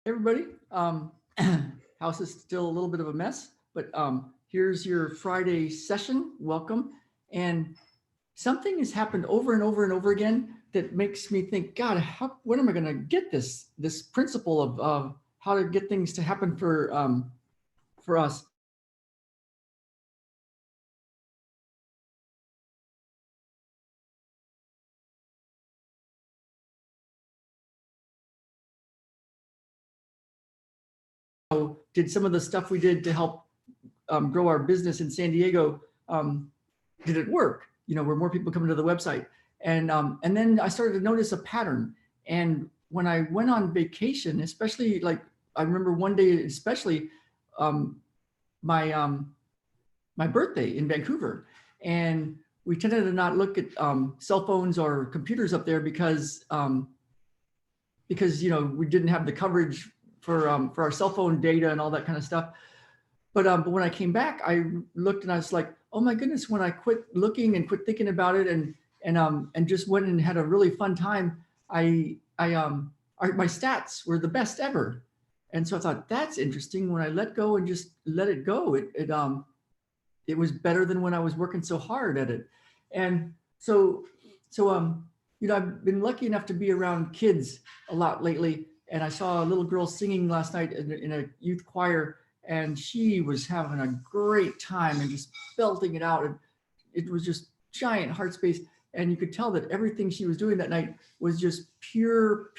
Everybody. House is still a little bit of a mess, but here's your Friday session. Welcome. And something has happened over and over and over again that makes me think, God, when am I going to get this principle of how to get things to happen for us? So did some of the stuff we did to help grow our business in San Diego, did it work? Were more people coming to the website? And then I started to notice a pattern. And when I went on vacation, especially like I remember one day, especially um, my my birthday in Vancouver, and we tended to not look at cell phones or computers up there because we didn't have the coverage for our cell phone data and all that kind of stuff. But when I came back, I looked and I was like, oh my goodness, when I quit looking and quit thinking about it and just went and had a really fun time, my stats were the best ever. And so I thought, that's interesting. When I let go and just let it go, it was better than when I was working so hard at it. And so I've been lucky enough to be around kids a lot lately. And I saw a little girl singing last night in a youth choir, and she was having a great time and just belting it out. And it was just giant heart space. And you could tell that everything she was doing that night was just pure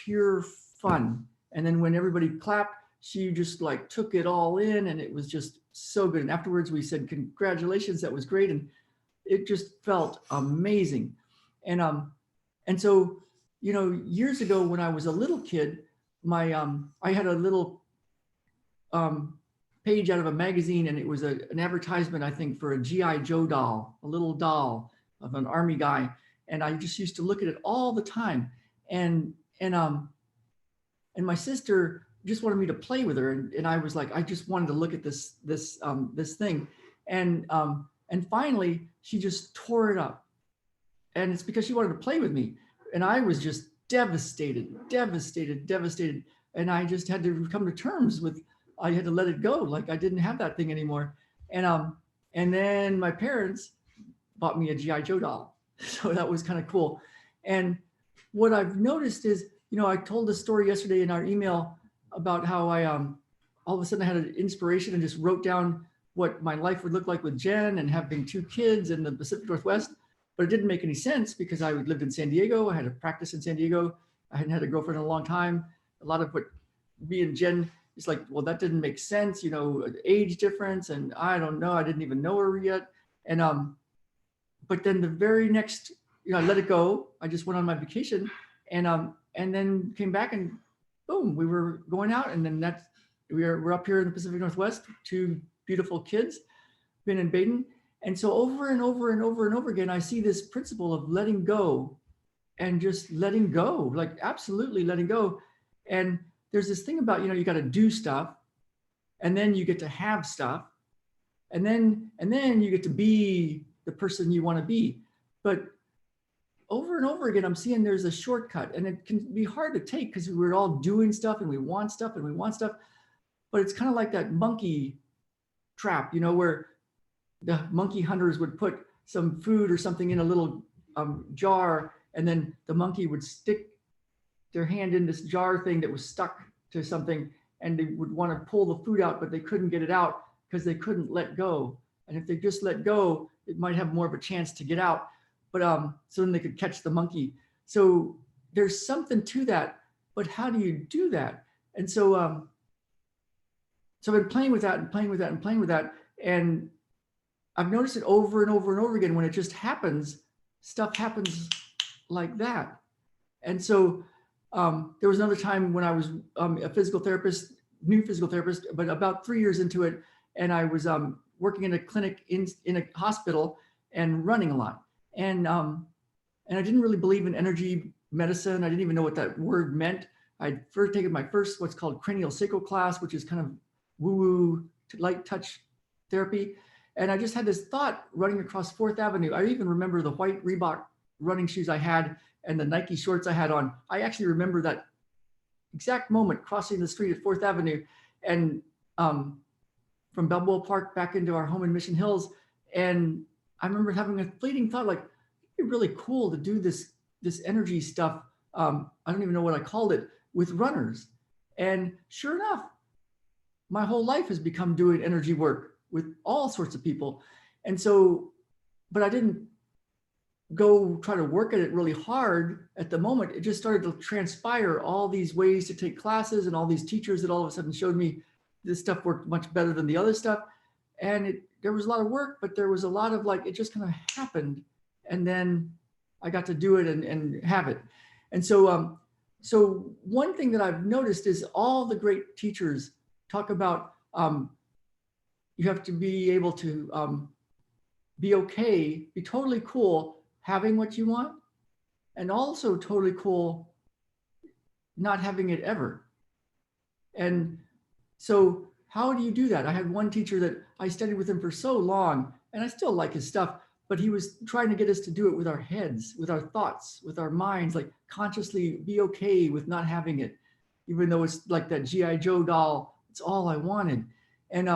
fun. And then when everybody clapped, she just like took it all in, and it was just so good. And afterwards we said, congratulations, that was great. And it just felt amazing. And so, years ago when I was a little kid, I had a little page out of a magazine, and it was an advertisement, I think, for a GI Joe doll, a little doll of an army guy. And I just used to look at it all the time. And and um and my sister just wanted me to play with her, and I was like, I just wanted to look at this thing. And finally she just tore it up, and it's because she wanted to play with me. And I was just devastated. And I just had to come to terms with, I had to let it go. Like I didn't have that thing anymore. And then my parents bought me a GI Joe doll. So that was kind of cool. And what I've noticed is, I told this story yesterday in our email about how I all of a sudden I had an inspiration and just wrote down what my life would look like with Jen and having two kids in the Pacific Northwest. But it didn't make any sense because I lived in San Diego. I had a practice in San Diego. I hadn't had a girlfriend in a long time. A lot of what me and Jen is like, well, that didn't make sense, age difference. And I don't know, I didn't even know her yet. But then the very next, I let it go. I just went on my vacation and then came back, and boom, we were going out. And then we're up here in the Pacific Northwest, two beautiful kids, Ben and Baden. And so over and over and over and over again, I see this principle of letting go and just letting go, like absolutely letting go. And there's this thing about, you got to do stuff, and then you get to have stuff, and then you get to be the person you want to be. But over and over again, I'm seeing there's a shortcut, and it can be hard to take because we're all doing stuff and we want stuff and we want stuff. But it's kind of like that monkey trap, where the monkey hunters would put some food or something in a little jar, and then the monkey would stick their hand in this jar thing that was stuck to something, and they would want to pull the food out, but they couldn't get it out because they couldn't let go. And if they just let go, it might have more of a chance to get out. But so then they could catch the monkey. So there's something to that, but how do you do that? And so I've been playing with that and playing with that and playing with that. And I've noticed it over and over and over again. When it just happens, stuff happens like that. And so there was another time when I was a physical therapist, new physical therapist, but about 3 years into it. And I was working in a clinic in a hospital and running a lot. And I didn't really believe in energy medicine. I didn't even know what that word meant. I'd first taken my first, what's called cranial sacral class, which is kind of woo-woo light touch therapy. And I just had this thought running across 4th Avenue. I even remember the white Reebok running shoes I had and the Nike shorts I had on. I actually remember that exact moment crossing the street at 4th Avenue and from Balboa Park back into our home in Mission Hills. And I remember having a fleeting thought, like, it'd be really cool to do this energy stuff. I don't even know what I called it, with runners. And sure enough, my whole life has become doing energy work with all sorts of people. And so, but I didn't go try to work at it really hard at the moment. It just started to transpire, all these ways to take classes and all these teachers that all of a sudden showed me this stuff worked much better than the other stuff. And there was a lot of work, but there was a lot of like, it just kind of happened. And then I got to do it and have it. And so, so one thing that I've noticed is all the great teachers talk about, you have to be able to be okay, be totally cool having what you want, and also totally cool not having it ever. And so how do you do that? I had one teacher that I studied with him for so long, and I still like his stuff, but he was trying to get us to do it with our heads, with our thoughts, with our minds, like consciously be okay with not having it, even though it's like that G.I. Joe doll, it's all I wanted. And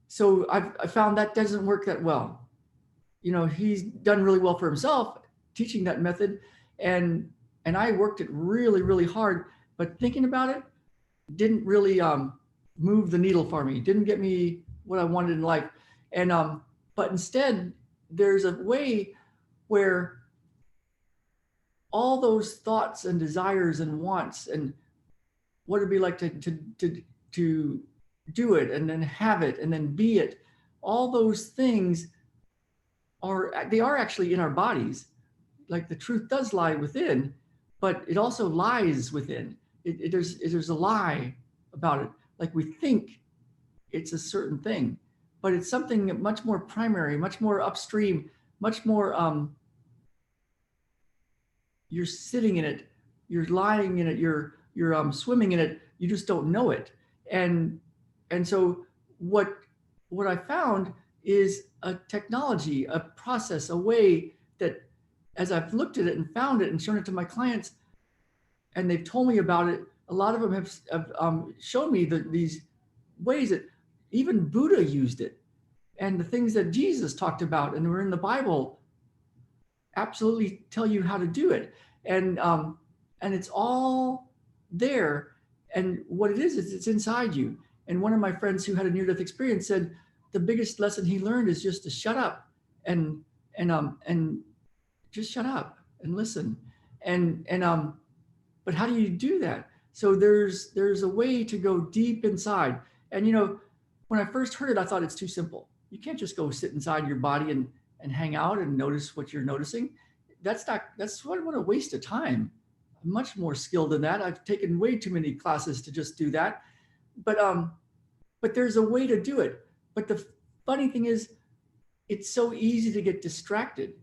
so I found that doesn't work that well. You know, he's done really well for himself teaching that method. And I worked it really, really hard, but thinking about it didn't really move the needle for me, didn't get me what I wanted in life. And, but instead there's a way where all those thoughts and desires and wants and what it'd be like to do it and then have it and then be it, all those things are actually in our bodies. Like the truth does lie within, but it also lies within. There's a lie about it. Like we think it's a certain thing, but it's something much more primary, much more upstream, much more, you're sitting in it, you're lying in it, you're swimming in it, you just don't know it. And so what I found is a technology, a process, a way that as I've looked at it and found it and shown it to my clients, and they've told me about it, a lot of them have shown me these ways that even Buddha used it, and the things that Jesus talked about and were in the Bible absolutely tell you how to do it. And it's all there. And what it is it's inside you. And one of my friends who had a near-death experience said the biggest lesson he learned is just to shut up and just shut up and listen. But how do you do that? So there's a way to go deep inside. And you know, when I first heard it, I thought it's too simple. You can't just go sit inside your body and hang out and notice what you're noticing. That's what a waste of time. I'm much more skilled than that. I've taken way too many classes to just do that. But there's a way to do it. But the funny thing is, it's so easy to get distracted,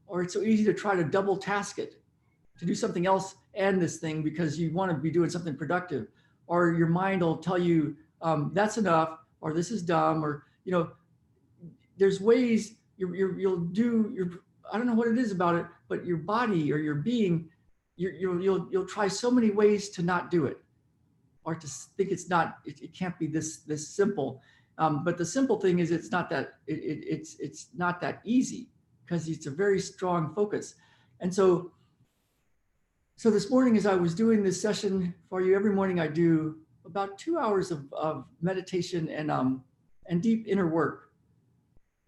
or it's so easy to try to double task it, to do something else and this thing because you want to be doing something productive, or your mind will tell you that's enough, or this is dumb, or you know, there's ways you'll do your, I don't know what it is about it, but your body or your being, you'll try so many ways to not do it, or to think it's not, it can't be this simple. But the simple thing is it's not that it's not that easy because it's a very strong focus. And so this morning, as I was doing this session for you, every morning I do about 2 hours of meditation and deep inner work.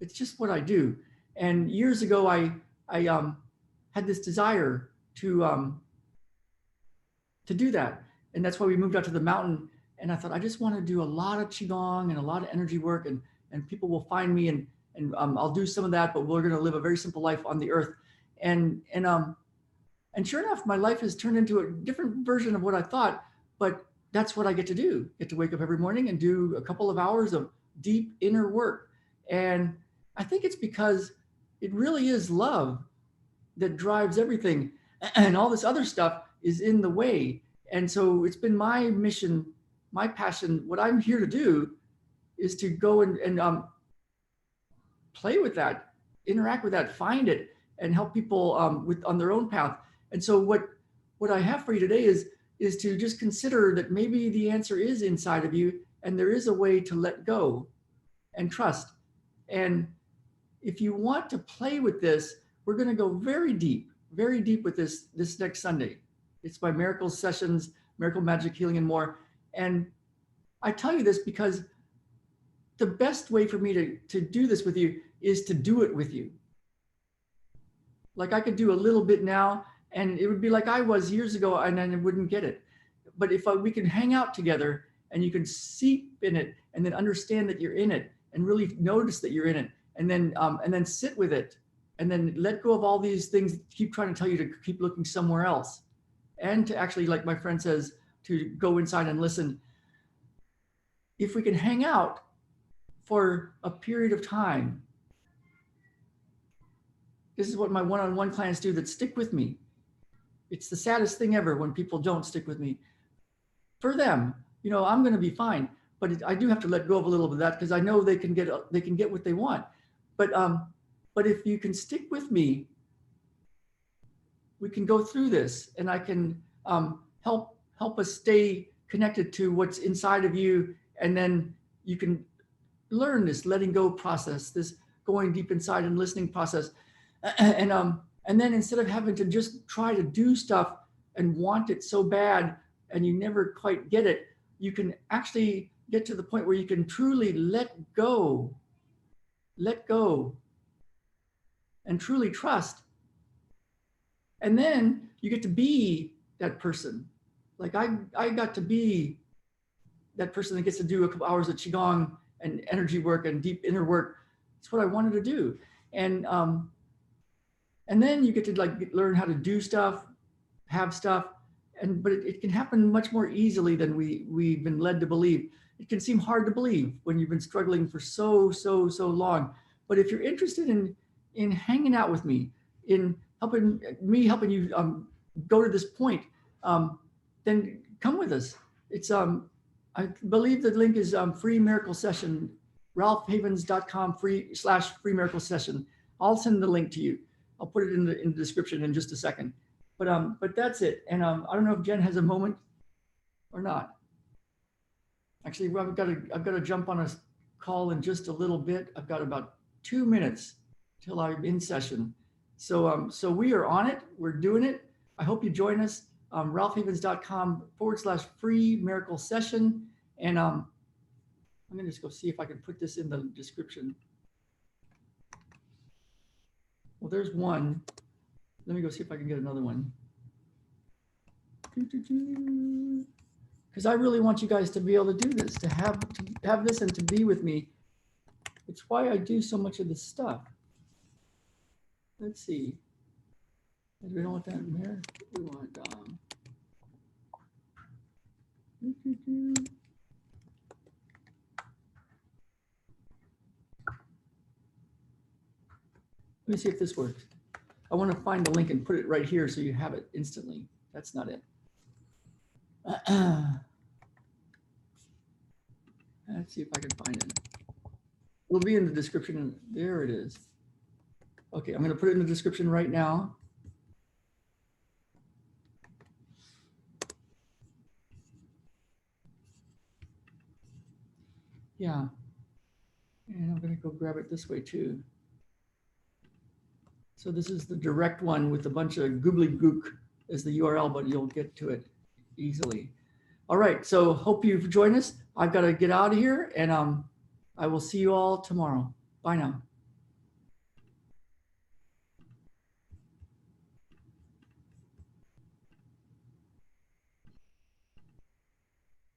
It's just what I do. And years ago, I had this desire to do that. And that's why we moved out to the mountain. And I thought, I just want to do a lot of Qigong and a lot of energy work, and people will find me and I'll do some of that, but we're going to live a very simple life on the earth. And sure enough, my life has turned into a different version of what I thought, but that's what I get to do. I get to wake up every morning and do a couple of hours of deep inner work. And I think it's because it really is love that drives everything, and all this other stuff is in the way. And so it's been my mission, my passion. What I'm here to do is to go and play with that, interact with that, find it, and help people on their own path. And so what I have for you today is to just consider that maybe the answer is inside of you, and there is a way to let go and trust. And if you want to play with this, we're going to go very deep with this next Sunday. It's my miracle sessions, miracle magic healing and more. And I tell you this because the best way for me to do this with you is to do it with you. Like I could do a little bit now and it would be like I was years ago and I wouldn't get it. But if we can hang out together and you can seep in it and then understand that you're in it and really notice that you're in it and then sit with it and then let go of all these things that keep trying to tell you to keep looking somewhere else and to actually, like my friend says, to go inside and listen. If we can hang out for a period of time, this is what my one-on-one clients do that stick with me. It's the saddest thing ever when people don't stick with me. For them, you know, I'm going to be fine, but I do have to let go of a little bit of that because I know they can get what they want. But if you can stick with me, we can go through this, and I can help us stay connected to what's inside of you, and then you can learn this letting go process, this going deep inside and listening process, and then instead of having to just try to do stuff and want it so bad and you never quite get it, you can actually get to the point where you can truly let go and truly trust. And then you get to be that person. Like I got to be that person that gets to do a couple hours of Qigong and energy work and deep inner work. It's what I wanted to do. And then you get to learn how to do stuff, have stuff, but it can happen much more easily than we've been led to believe. It can seem hard to believe when you've been struggling for so long. But if you're interested in hanging out with me, in helping you go to this point, then come with us. It's I believe the link is free miracle session, ralphhavens.com/free miracle session. I'll send the link to you. I'll put it in the description in just a second. But that's it. And I don't know if Jen has a moment or not. Actually, I've got to jump on a call in just a little bit. I've got about 2 minutes till I'm in session. So we are on it. We're doing it. I hope you join us. ralphhavens.com/free miracle session. And I'm going to just go see if I can put this in the description. Well, there's one. Let me go see if I can get another one. Because I really want you guys to be able to do this, to have this and to be with me. It's why I do so much of this stuff. Let's see. We don't want that in there. We want let me see if this works. I want to find the link and put it right here so you have it instantly. That's not it. Let's see if I can find it. It'll be in the description. There it is. Okay, I'm going to put it in the description right now. Yeah. And I'm going to go grab it this way too. So this is the direct one with a bunch of gobbledygook as the URL, but you'll get to it easily. All right, so hope you've joined us. I've got to get out of here, and I will see you all tomorrow. Bye now.